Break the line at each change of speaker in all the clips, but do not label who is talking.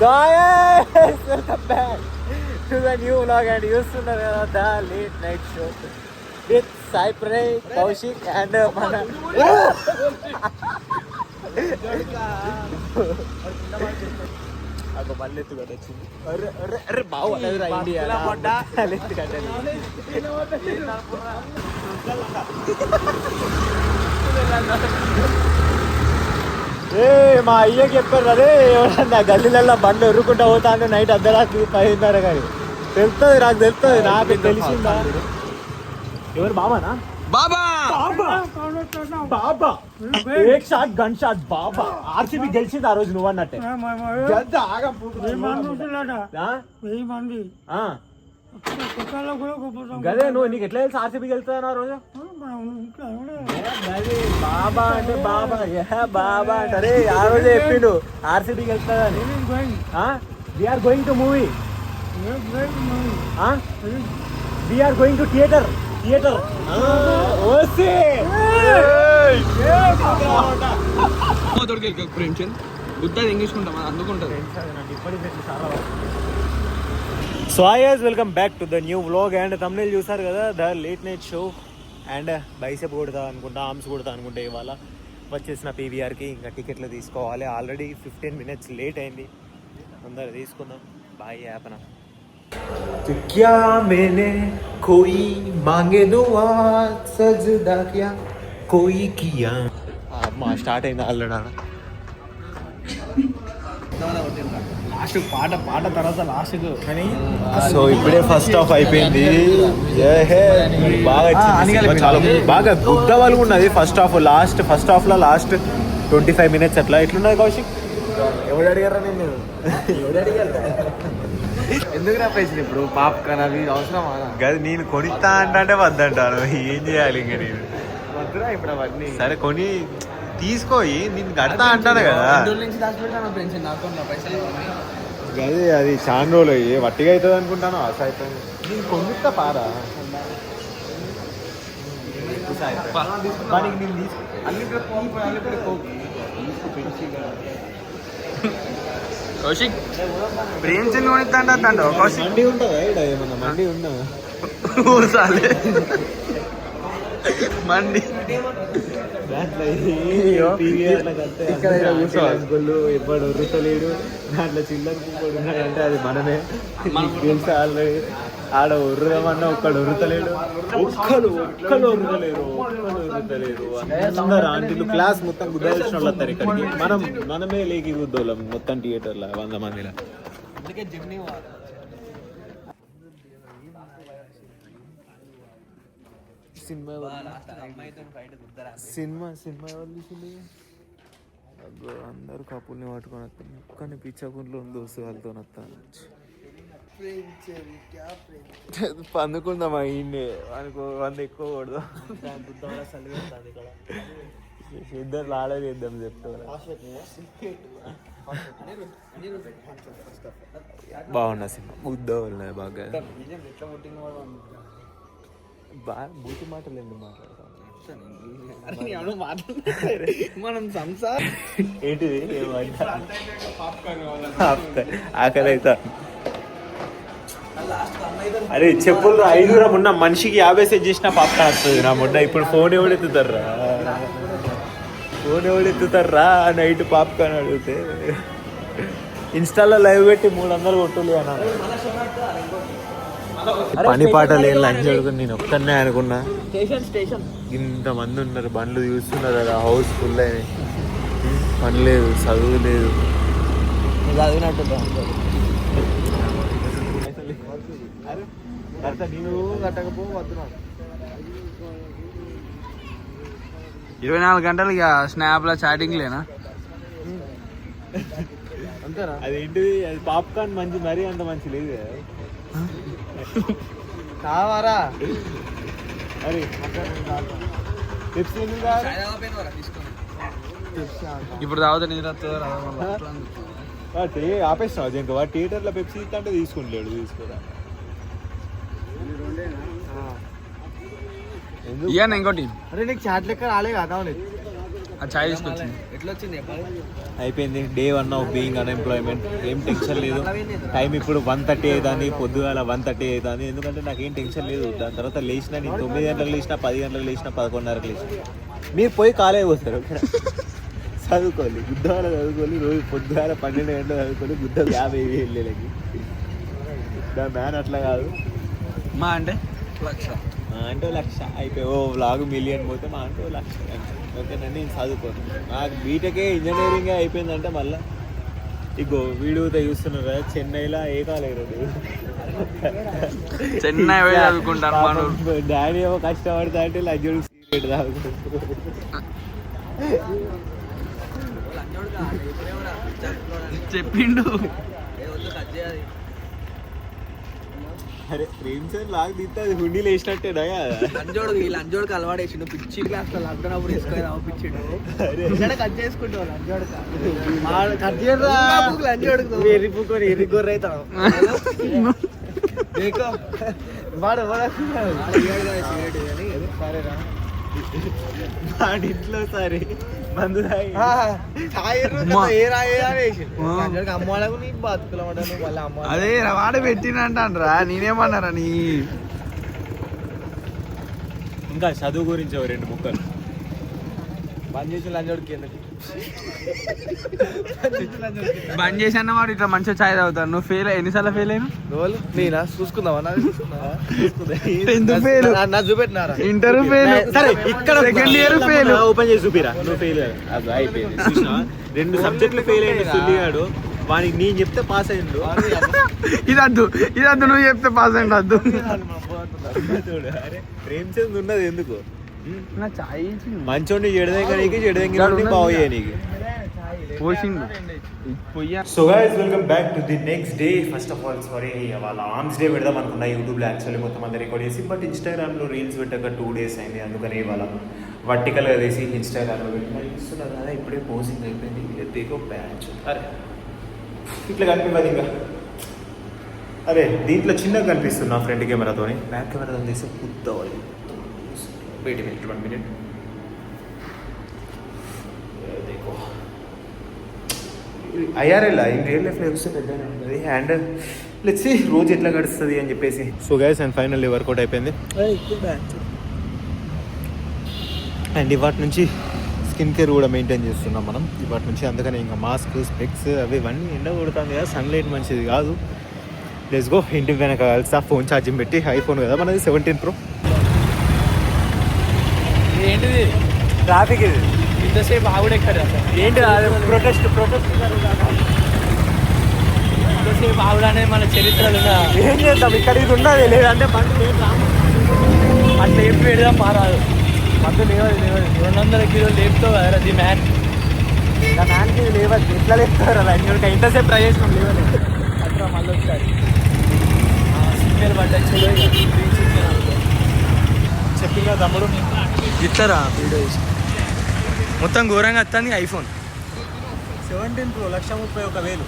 Guys, welcome back to the new vlog and చూస్తున్నారు కదా the late night show with Sai Pranay, Kaushik and Mana. అగో మళ్ళీ ఎత్తు కదా వచ్చింది. అరే అరే అరే బావు అదేరా ఇండియా ఎత్తు కట్టాలి. ఏ మా అయ్యకి చెప్పారు అదే ఎవరన్నా గల్లీలలో బండ్లు ఎరుకుంటా పోతాను నైట్ అర్ధరాత్రి 10:30 కానీ తెలుస్తుంది నాకు తెలిసిందా ఎవరు బాబానా బాబా బాబా ఏక్ షాట్ గన్ షాట్ బాబా ఆర్సీబీ గెలిచింది ఆ రోజు నువ్వు అన్నట్టే గదే నువ్వు నీకు ఎట్లా తెలుసు ఆర్సీబీ గెలుతుంది ఆ రోజు బాబా అంటే బాబా బాబా అంటారే ఆ రోజే చెప్పిండు ఆర్సీబీ గెలుస్తుందని we're going to movie we're going to theatre
Premchand గుద్దా ఎంగేసుకుంటాం అందుకుంటుంది.
So guys welcome back to the new vlog and thumbnail చూసారు కదా the late night show and bicep కొడతా అనుకుంటా ఆర్మ్స్ కొడతా అనుకుంటే ఇవాళ వచ్చేసిన పీవీఆర్కి ఇంకా టికెట్లు తీసుకోవాలి. ఆల్రెడీ 15 minutes లేట్ అయింది. అందరు తీసుకుందాం. బాయ్ యాపన क्या मैंने कोई मांगे दुआ सजदा क्या कोई किया అమ్మా స్టార్ట్ అయింది ఆల్రెడీ.
లాస్ట్ పాట తర్వాత లాస్ట్ కానీ
సో ఇప్పుడే ఫస్ట్ హాఫ్ అయిపోయింది. బాగా చాలా బాగా గుద్ద వాళ్ళు ఉన్నది ఫస్ట్ హాఫ్. ఫస్ట్ హాఫ్ లో లాస్ట్ 25 minutes అట్లా ఎట్లున్నది కౌశిక్?
ఎవరు అడిగారా నేను ఎవరు అడిగారు ఎందుకు నా పైసలు ఇప్పుడు పాప్కార్న్ అవి అవసరమా?
కాదు నేను కొనిస్తా అంటే వద్దంటాను. ఏం చేయాలి ఇంకా నేను?
వద్దురా ఇప్పుడు అవన్నీ.
సరే కొని తీసుకోయి నేను కడతా అంటాను కదా. అదే అది చాలా రోజులు అయ్యి వట్టిగా అవుతుంది అనుకుంటాను. ఆశ అవుతుంది. నేను కొనిస్తా పారా
కౌశిక్ ప్రేమ్చంద్ కొనిస్తాంట కౌశిక్
మండి ఉంటుందా? ఇక్కడ ఏమన్నా మండి ఉన్నా
ఊసాలే మండి
ఎప్పుడు ఉర్రుతలేడు దాంట్లో చిల్లర అంటే అది మనమే తెలుసు. ఆల్రెడీ ఆడ ఉర్రమన్నా ఒక్కడు ఉర్రుతలేడు. ఒక్కరు ఉర్రలేరు. అందరు ఆంటీలు క్లాస్ మొత్తం గుద్దాల్సిన వాళ్ళు వస్తారు ఇక్కడికి. మనమే లేకి గుద్దోళ్ళం మొత్తం థియేటర్లో 100 మందిలో. సినిమా అందరు కపుల్ని పట్టుకొని వస్తాను. కానీ పిచ్చకుంట్లో దోస్తు వాళ్ళతో వస్తాను. పందుకుందామా ఇన్ని అనుకో 100 ఎక్కువ కూడదు. ఇద్దరు ఆడే చేద్దాం చెప్తారు. బాగున్నా సినిమా ముద్ద ఉన్నాయి బాగా. బూతి మాటలు ఎందుకు మాట్లాడతాం?
మనం సంసార్
ఏంటిది ఆకలి అవుతా. అరే చెప్పులు 5 మొన్న మనిషికి 50 సెట్ చేసిన పాప్కార్న్ వస్తుంది నా మొన్న. ఇప్పుడు ఫోన్ ఎవడెత్తుతారా నైట్ పాప్కార్న్ అడిగితే ఇన్స్టాలో లైవ్ పెట్టి 300 కొట్టులు అన్నారు. పని పాట లేని లంచ్ అడుగుని నేను ఒక్కనే అనుకున్నా. ఇంతమంది ఉన్నారు, బండ్లు చూస్తున్నారు కదా, హౌస్ ఫుల్ అయినాయి. పని లేదు, చదువు లేదు. నేను కట్టకపో వద్దున్నా.
24 గంటలు ఇక స్నాప్లో చాటింగ్ లేనా?
అంతేనా? అదేంటిది అది పాప్కార్న్ మంచి మరీ అంత మంచి లేదు
కావారా?
అరే
ఇప్పుడు తాగుతా నిద్ర
ఆపేస్తున్నావు ఇంకా. వాడు థియేటర్లో పెప్సీ ఇస్తా అంటే తీసుకుంటలేడు. తీసుకోరా
ఇయ్యా ఇంకోటి.
అరే నీకు చాట్ లెక్క రాలే కదా.
చాయ్ తీసుకొచ్చింది.
ఎట్లా వచ్చింది చెప్పాలి.
అయిపోయింది డే 1 ఆఫ్ బీయింగ్ అన్ఎంప్లాయ్మెంట్. ఏం టెన్షన్ లేదు. టైం ఇప్పుడు 1:30 అవుతుంది, పొద్దుగాల 1:30 అవుతుంది. ఎందుకంటే నాకు ఏం టెన్షన్ లేదు. దాని తర్వాత లేచిన నేను 9 గంటలకు లేచిన, 10 గంటలకు లేచిన, 11:30కి లేచిన. మీరు పోయి కాలేజ్ పోస్తారు చదువుకోవాలి, బుద్ధవాళ్ళ చదువుకోవాలి. రోజు పొద్దుగాల 12 గంటలు చదువుకోవాలి. బుద్ధ 50,000 వెళ్ళేలకి. దాని మ్యాన్ అట్లా కాదు.
మా అంటే 1,00,000.
అంటే 1,00,000 అయిపోయి ఓ వ్లాగ్ మిలియన్ పోతే మా అంటే 1,00,000. ఓకేనండి, నేను చదువుకోను. నాకు బీటెకే ఇంజనీరింగ్ అయిపోయిందంటే మళ్ళీ ఇగో వీడియోతో చూస్తున్నారు కదా, చెన్నైలో ఏ కాలేజ్
చెన్నై పోయి చదువుకుంటాను మనం.
డాడీ ఏమో కష్టపడతా అంటే లజ్జుడు సీరియట్ తాగుకుంటారు.
చెప్పిండు.
అరే ప్రేమ్స్ లాగ్ తీస్తే అది హుండీలు వేసినట్టేనా?
లంజోడికి అలవాటు వేసిండు. పిచ్చి క్లాస్ లాక్డౌన్ అప్పుడు వేసుకొని పిచ్చిండు. కట్ చేసుకుంటావు లంజోడుకు ఎర్రిపుకొని ఎర్రిగొర్ర అవుతావు. వాడు సరేరా వాడి ఇంట్లో సరే మందు అమ్మాలకు నీకు బతుకులు మళ్ళీ అమ్మ
అదే వాడే పెట్టినంటారా, నేనేమన్నారా నీ.
ఇంకా చదువు గురించి 2 ముక్కలు
బంద్ చేసి లంజోడికి ఎందుకు
బంద్ చేసి అన్నవాడు ఇట్లా మంచిగా చాయ్ తాగుతాను. నువ్వు ఫెయిల్ ఎన్నిసార్లు ఫెయిల్ అయినా?
నేనా చూసుకుందావా?
నా
చూపెట్టినారా
ఇంటర్వ్యూ ఫెయిల్.
సరే ఇక్కడ
సెకండ్ ఇయర్ ఫెయిల్.
ఓపెన్ చేసి చూపిరా. నువ్వు ఫెయిల్ అయిపోయింది. 2 సబ్జెక్టులు ఫెయిల్ అయ్యింది సుల్లిగాడు. వానికి నేను చెప్తే పాస్ అయ్యిండు.
ఇదద్దు నువ్వు చెప్తే పాస్ అయ్యిండు వద్దు.
అరే ప్రేమ్ చంద్ ఉన్నది ఎందుకు?
చాయ్
మంచోడిని చెడదెంగనీకి చెడదెంగని బాగుయ్యా నీకు
పోసిండు పొయ్యా.
So guys welcome back to the next day. First of all sorry, వాళ్ళ ఆర్మ్స్ డే పెడదాం అనుకున్నా యూట్యూబ్లో. యాక్చువల్లీ మొత్తం అంతా రికార్డ్ చేసి, బట్ ఇన్స్టాగ్రామ్లో రీల్స్ పెట్టక 2 days అయింది. అందుకని ఇవాళ వర్టికల్గా తీసి ఇన్స్టాగ్రామ్లో పెట్టిన ఇస్తున్నారు కదా. ఇప్పుడే పోసింగ్ అయిపోయింది. ఎత్తికో బ్యాచ్. అరే ఇట్లా కనిపించదు ఇంకా. అరే దీంట్లో చిన్నగా కనిపిస్తుంది నా ఫ్రంట్ కెమెరాతో. బ్యాక్ కెమెరాతో తీసి కుద్దవాలి. Wait a minute, 1 minute. देखो IRL in real life లో వస్తే పెద్దనే ఉంటుంది. అండ్ లెట్స్ సీ రోజు ఎట్లా గడుస్తుంది అని చెప్పేసి. So guys and finally workout అయిపోయింది. అండ్ ఇవాటి నుంచి స్కిన్ కేర్ కూడా మెయింటైన్ చేస్తున్నాం మనం ఇవాటి నుంచి. అందుకని ఇంకా మాస్క్, స్పెక్స్ అవి ఇవన్నీ ఎండ కొడుతుంది కదా, సన్లైట్ మంచిది కాదు. Let's go. ఇంటికి వెనక కలిసి ఫోన్ ఛార్జింగ్ పెట్టి, ఐఫోన్ కదా మనది 17 Pro.
ఏంటిది
ట్రాఫిక్ ఇది
ఇంతసేపు ఆవిడ ఎక్కడ
ఏంటి ప్రొటెస్ట్
ఇంతసేపు ఆవిడ అనేది మన చరిత్రలో
ఏం చేద్దాం? ఇక్కడ ఇది ఉన్నది లేదంటే బండి
అట్లా ఏం పెడదాం మారాదు. మందు లేవదు 200 కిలోలు లేపుతావు కదా ది మ్యాన్.
నా మ్యాన్కి ఇది లేవద్దు. ఎట్లా లేపుతారు అలా? ఇంకా ఇంతసేపు ట్రై చేసినాం లేవలేదు.
అట్లా మళ్ళీ ఒకసారి సిగ్నల్ పడ్డా
చెప్పిందా తమ్ముడు?
ఇస్తారా వీడియో మొత్తం ఘోరంగా వస్తుంది. IPhone
17 Pro 131,000.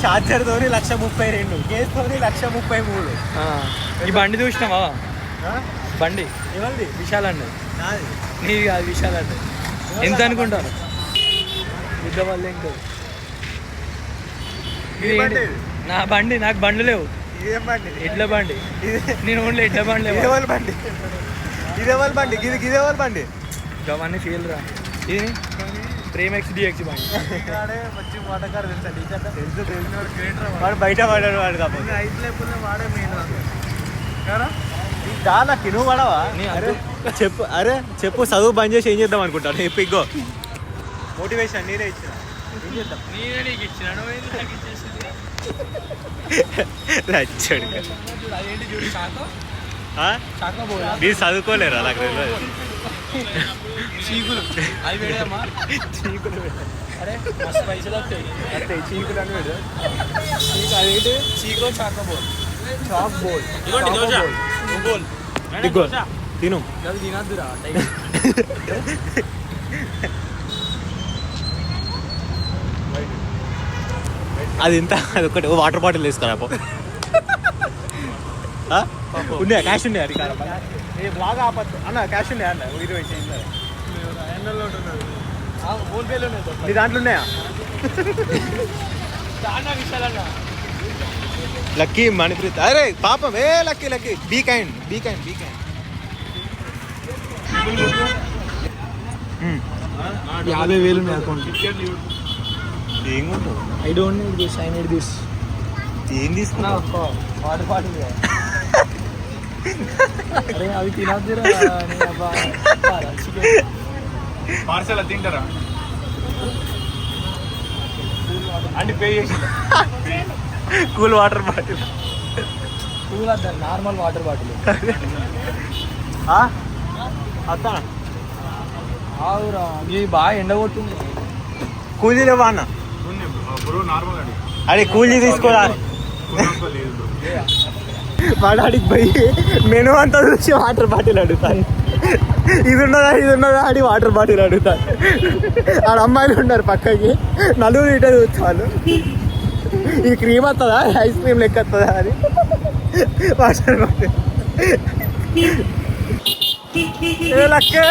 ఛార్జర్తో 132,000, కేసుతో 133,000.
ఈ బండి చూసినావా? బండి
ఎవరిది?
విశాల్ అండి.
నాది.
నీది కాదు, విశాల్ అండి. ఎంత అనుకుంటాను? పెద్ద వాళ్ళు ఏంటో నా బండి. నాకు బండ్లు లేవు.
ఇదేం బండి?
ఎడ్ల బండి. నేను ఓన్లీ ఎడ్ల బండి లేవు.
ఇదేవాళ్ళ బండి? ఇదేవాళ్ళ బండి? ఇదేవాళ్ళ బండి?
అవన్నీ ఫీల్ రా. ఇది ప్రేమ్ XDX బండి.
వాడు బయట పడాడు. వాడు కాకపోతే చాలా నువ్వు పడవా? చెప్పు. అరే చెప్పు. చదువు బంద్ చేసి ఏం చేద్దాం అనుకుంటాను? చెప్పు. ఇగో మోటివేషన్ నేనే ఇచ్చిన. ఏం చేద్దాం?
నేనే నీకు ఇచ్చినాను. అదేంటి చూడు చాకో చాకో బోల్.
మీరు చదువుకోలేరా? నాకు తెలియదు.
చీకులు అవి పెడదామా?
చీకులు
అరే మస్తు పైసలు వస్తాయి.
అంటే చీకులు అని పెడదా?
అదేంటి చీకో చాకో బోల్.
చాక్ బోల్.
బోల్
ఇగో తిను.
అది తినద్దురా.
అది ఎంత? అది ఒకటి వాటర్ బాటిల్ తీసుకురా పో. ఉన్నాయా? క్యాష్ ఉన్నాయా? అది బాగా ఆపత్తు అన్న. క్యాష్ ఉన్నాయా అన్న? 20 చేయండి.
ఫోన్ పేలో
నీ దాంట్లో ఉన్నాయా?
చాలా విషయాలన్నా
లక్కీ మణిప్రీత్, అరే పాపం, ఏ లక్కీ లక్కీ, బీ కైండ్.
50,000 ఉన్నాయి అకౌంట్.
ఏం కొంటావు?
I don't need this, I need this.
ఏం తీసుకున్నావు?
Water bottle. అరే అవి తినద్దురా
పార్సల్ తింటారా అంటే పే చేసి
కూల్ వాటర్ బాటిల్.
కూల్ వద్ద, నార్మల్ వాటర్ బాటిల్.
అత్తా
ఆవురా, ఇది బాగా ఎండ కొట్టింది.
కూలీ లేవా అన్న?
బ్రో నార్మల్ అండి
అరే కూలీ తీసుకోరా. వాడికి పోయి మెనూ అంతా చూసి వాటర్ బాటిల్ అడుగుతాను. ఇది ఉన్నదా అని వాటర్ బాటిల్ అడుగుతాను. ఆడ అమ్మాయిలు ఉన్నారు పక్కకి, నలుగురు ఇటే చూస్తాను. ఇది క్రీమ్ వస్తుందా, ఐస్ క్రీమ్ లెక్క వస్తుందా అని వాటర్ బాటిల్. లక్కే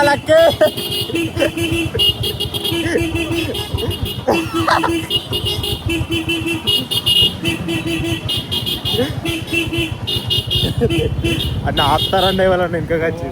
లక్కే అన్న ఆపుతారండి వాళ్ళని ఇంకా వచ్చి.